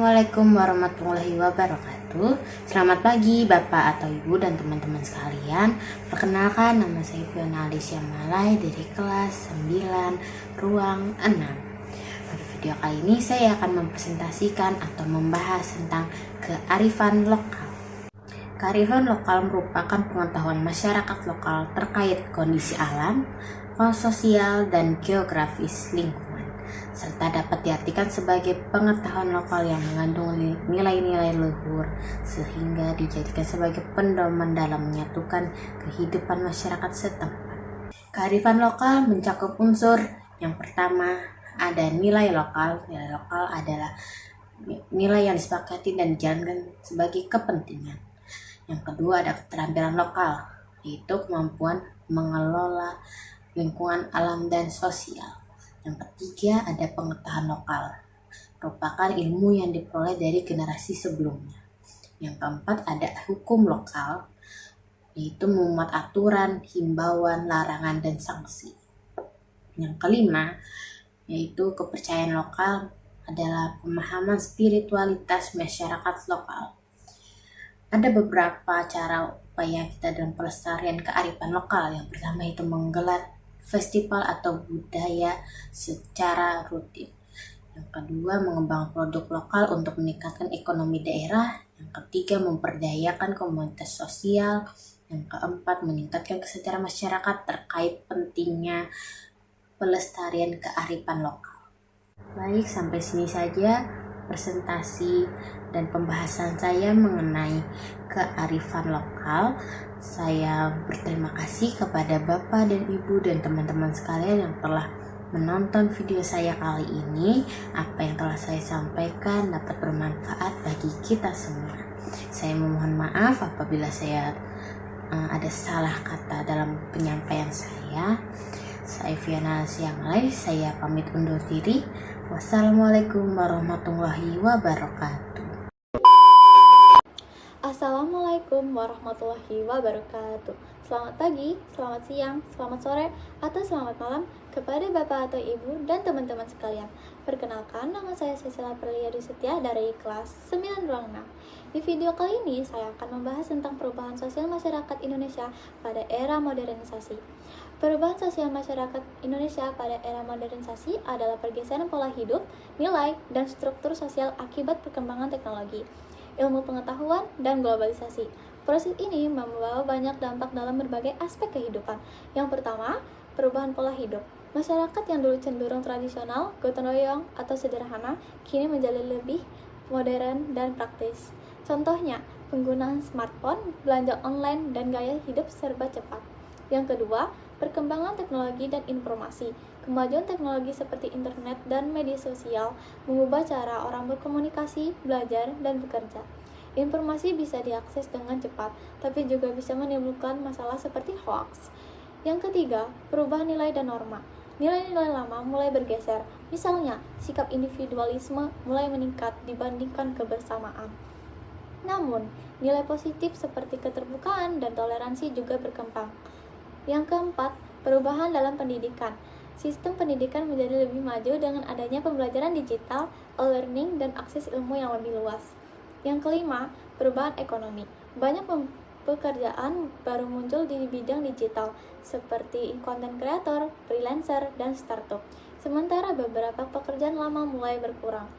Assalamualaikum warahmatullahi wabarakatuh. Selamat pagi Bapak atau Ibu dan teman-teman sekalian. Perkenalkan, nama saya Fiona Alicia Malai dari kelas 9 ruang 6. Pada video kali ini saya akan mempresentasikan atau membahas tentang kearifan lokal. Kearifan lokal merupakan pengetahuan masyarakat lokal terkait kondisi alam, sosial, dan geografis lingkungan, serta dapat diartikan sebagai pengetahuan lokal yang mengandung nilai-nilai luhur sehingga dijadikan sebagai pedoman dalam menyatukan kehidupan masyarakat setempat. Kearifan lokal mencakup unsur yang pertama ada nilai lokal. Nilai lokal adalah nilai yang disepakati dan dijalankan sebagai kepentingan. Yang kedua ada keterampilan lokal, yaitu kemampuan mengelola lingkungan alam dan sosial. Yang ketiga ada pengetahuan lokal, merupakan ilmu yang diperoleh dari generasi sebelumnya. Yang keempat ada hukum lokal, yaitu memuat aturan, himbauan, larangan, dan sanksi. Yang kelima yaitu kepercayaan lokal adalah pemahaman spiritualitas masyarakat lokal. Ada beberapa cara upaya kita dalam pelestarian kearifan lokal. Yang pertama itu menggelar festival atau budaya secara rutin. Yang kedua, mengembangkan produk lokal untuk meningkatkan ekonomi daerah. Yang ketiga, memperdayakan komunitas sosial. Yang keempat, meningkatkan kesadaran masyarakat terkait pentingnya pelestarian kearifan lokal. Baik, sampai sini saja presentasi dan pembahasan saya mengenai kearifan lokal. Saya berterima kasih kepada Bapak dan Ibu dan teman-teman sekalian yang telah menonton video saya kali ini. Apa yang telah saya sampaikan dapat bermanfaat bagi kita semua. Saya memohon maaf apabila saya ada salah kata dalam penyampaian saya. Saya Fiona Alicia Malai, saya pamit undur diri. Wassalamualaikum warahmatullahi wabarakatuh. Assalamualaikum warahmatullahi wabarakatuh. Selamat pagi, selamat siang, selamat sore, atau selamat malam kepada Bapak atau Ibu dan teman-teman sekalian. Perkenalkan, nama saya Cecilia Perliadi Setia dari kelas 9 ruang 6. Di video kali ini saya akan membahas tentang perubahan sosial masyarakat Indonesia pada era modernisasi. Perubahan sosial masyarakat Indonesia pada era modernisasi adalah pergeseran pola hidup, nilai, dan struktur sosial akibat perkembangan teknologi, ilmu pengetahuan, dan globalisasi. Proses ini membawa banyak dampak dalam berbagai aspek kehidupan. Yang pertama, perubahan pola hidup. Masyarakat yang dulu cenderung tradisional, gotong royong, atau sederhana, kini menjadi lebih modern dan praktis. Contohnya, penggunaan smartphone, belanja online, dan gaya hidup serba cepat. Yang kedua, perkembangan teknologi dan informasi. Kemajuan teknologi seperti internet dan media sosial mengubah cara orang berkomunikasi, belajar, dan bekerja. Informasi bisa diakses dengan cepat, tapi juga bisa menimbulkan masalah seperti hoax. Yang ketiga, perubahan nilai dan norma. Nilai-nilai lama mulai bergeser, misalnya sikap individualisme mulai meningkat dibandingkan kebersamaan. Namun, nilai positif seperti keterbukaan dan toleransi juga berkembang. Yang keempat, perubahan dalam pendidikan. Sistem pendidikan menjadi lebih maju dengan adanya pembelajaran digital, e-learning, dan akses ilmu yang lebih luas. Yang kelima, perubahan ekonomi. Banyak pekerjaan baru muncul di bidang digital, seperti content creator, freelancer, dan startup. Sementara beberapa pekerjaan lama mulai berkurang.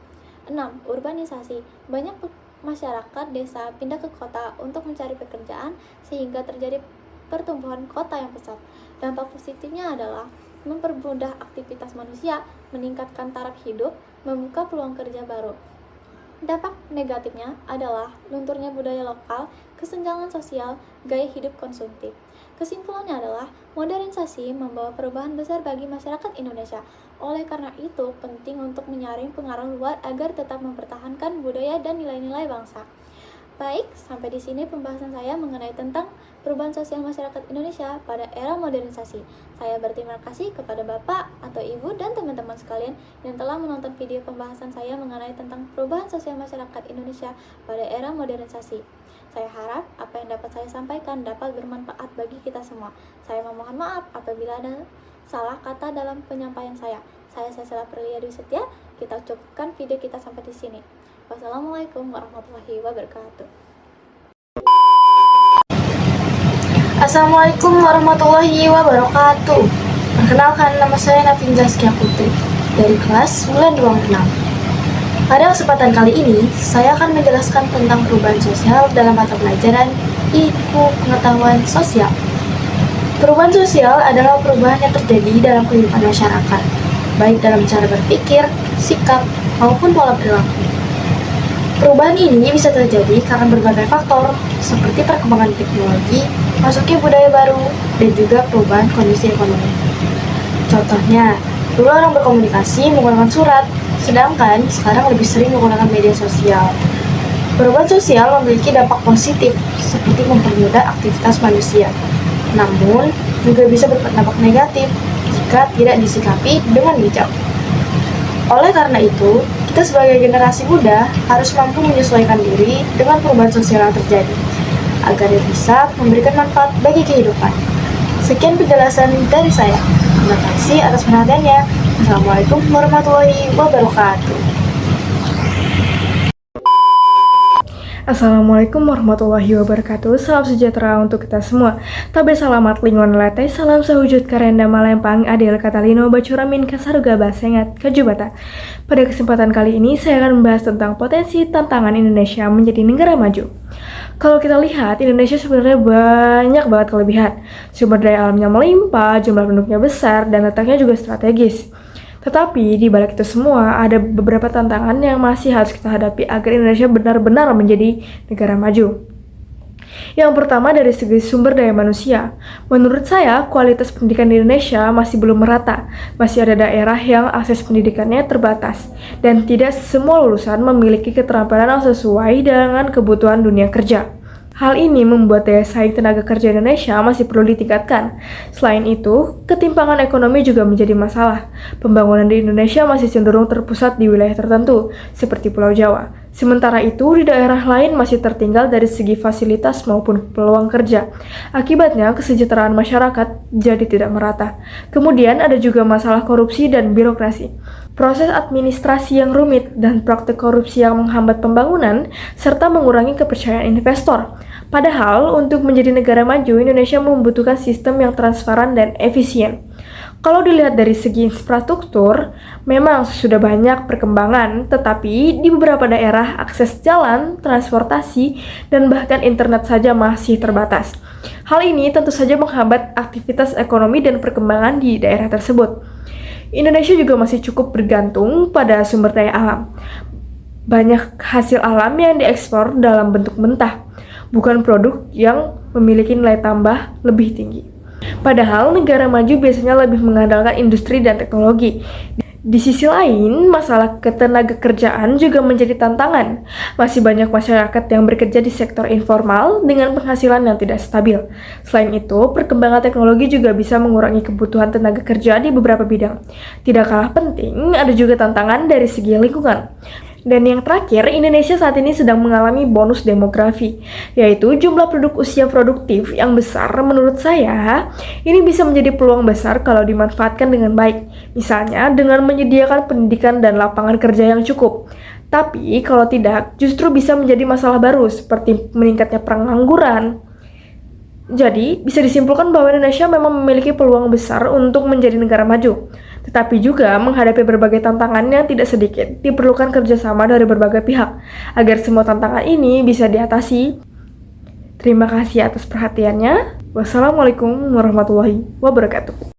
6. Urbanisasi. Banyak masyarakat desa pindah ke kota untuk mencari pekerjaan, sehingga terjadi pertumbuhan kota yang pesat. Dampak positifnya adalah mempermudah aktivitas manusia, meningkatkan taraf hidup, membuka peluang kerja baru. Dampak negatifnya adalah lunturnya budaya lokal, kesenjangan sosial, gaya hidup konsumtif. Kesimpulannya adalah modernisasi membawa perubahan besar bagi masyarakat Indonesia. Oleh karena itu, penting untuk menyaring pengaruh luar agar tetap mempertahankan budaya dan nilai-nilai bangsa. Baik, sampai di sini pembahasan saya mengenai tentang perubahan sosial masyarakat Indonesia pada era modernisasi. Saya berterima kasih kepada Bapak atau Ibu dan teman-teman sekalian yang telah menonton video pembahasan saya mengenai tentang perubahan sosial masyarakat Indonesia pada era modernisasi. Saya harap apa yang dapat saya sampaikan dapat bermanfaat bagi kita semua. Saya memohon maaf apabila ada salah kata dalam penyampaian saya. Saya Sesela Perlia Dwi Setia. Kita cukupkan video kita sampai di sini. Wassalamualaikum warahmatullahi wabarakatuh. Assalamualaikum warahmatullahi wabarakatuh. Perkenalkan, nama saya Nafin Zaskia Putri dari kelas 9 Ruang 6. Pada kesempatan kali ini, saya akan menjelaskan tentang perubahan sosial dalam mata pelajaran Ilmu Pengetahuan Sosial. Perubahan sosial adalah perubahan yang terjadi dalam kehidupan masyarakat, baik dalam cara berpikir, sikap, maupun pola perilaku. Perubahan ini bisa terjadi karena berbagai faktor, seperti perkembangan teknologi, masuknya budaya baru, dan juga perubahan kondisi ekonomi. Contohnya, dulu orang berkomunikasi menggunakan surat, sedangkan sekarang lebih sering menggunakan media sosial. Perubahan sosial memiliki dampak positif, seperti mempermudah aktivitas manusia. Namun, juga bisa berdampak negatif jika tidak disikapi dengan bijak. Oleh karena itu, kita sebagai generasi muda harus mampu menyesuaikan diri dengan perubahan sosial yang terjadi, agar bisa memberikan manfaat bagi kehidupan. Sekian penjelasan dari saya. Terima kasih atas perhatiannya. Assalamualaikum warahmatullahi wabarakatuh. Assalamualaikum warahmatullahi wabarakatuh. Salam sejahtera untuk kita semua. Tabe salamat lingon lete, salam sahujud karenda malempang adil katalino bacuramin kasaruga basengat kajubata. Pada kesempatan kali ini saya akan membahas tentang potensi tantangan Indonesia menjadi negara maju. Kalau kita lihat, Indonesia sebenarnya banyak banget kelebihan. Sumber daya alamnya melimpah, jumlah penduduknya besar, dan letaknya juga strategis. Tetapi di balik itu semua ada beberapa tantangan yang masih harus kita hadapi agar Indonesia benar-benar menjadi negara maju. Yang pertama dari segi sumber daya manusia. Menurut saya, kualitas pendidikan di Indonesia masih belum merata. Masih ada daerah yang akses pendidikannya terbatas dan tidak semua lulusan memiliki keterampilan yang sesuai dengan kebutuhan dunia kerja. Hal ini membuat daya saing tenaga kerja Indonesia masih perlu ditingkatkan. Selain itu, ketimpangan ekonomi juga menjadi masalah. Pembangunan di Indonesia masih cenderung terpusat di wilayah tertentu, seperti Pulau Jawa. Sementara itu, di daerah lain masih tertinggal dari segi fasilitas maupun peluang kerja. Akibatnya, kesejahteraan masyarakat jadi tidak merata. Kemudian ada juga masalah korupsi dan birokrasi. Proses administrasi yang rumit dan praktik korupsi yang menghambat pembangunan, serta mengurangi kepercayaan investor. Padahal, untuk menjadi negara maju, Indonesia membutuhkan sistem yang transparan dan efisien. Kalau dilihat dari segi infrastruktur, memang sudah banyak perkembangan, tetapi di beberapa daerah akses jalan, transportasi, dan bahkan internet saja masih terbatas. Hal ini tentu saja menghambat aktivitas ekonomi dan perkembangan di daerah tersebut. Indonesia juga masih cukup bergantung pada sumber daya alam. Banyak hasil alam yang diekspor dalam bentuk mentah, bukan produk yang memiliki nilai tambah lebih tinggi. Padahal negara maju biasanya lebih mengandalkan industri dan teknologi. Di sisi lain, masalah ketenagakerjaan juga menjadi tantangan. Masih banyak masyarakat yang bekerja di sektor informal dengan penghasilan yang tidak stabil. Selain itu, perkembangan teknologi juga bisa mengurangi kebutuhan tenaga kerja di beberapa bidang. Tidak kalah penting, ada juga tantangan dari segi lingkungan. Dan yang terakhir, Indonesia saat ini sedang mengalami bonus demografi, yaitu jumlah penduduk usia produktif yang besar. Menurut saya, ini bisa menjadi peluang besar kalau dimanfaatkan dengan baik, misalnya dengan menyediakan pendidikan dan lapangan kerja yang cukup. Tapi kalau tidak, justru bisa menjadi masalah baru seperti meningkatnya pengangguran. Jadi, bisa disimpulkan bahwa Indonesia memang memiliki peluang besar untuk menjadi negara maju. Tetapi juga menghadapi berbagai tantangan yang tidak sedikit, diperlukan kerjasama dari berbagai pihak, agar semua tantangan ini bisa diatasi. Terima kasih atas perhatiannya. Wassalamualaikum warahmatullahi wabarakatuh.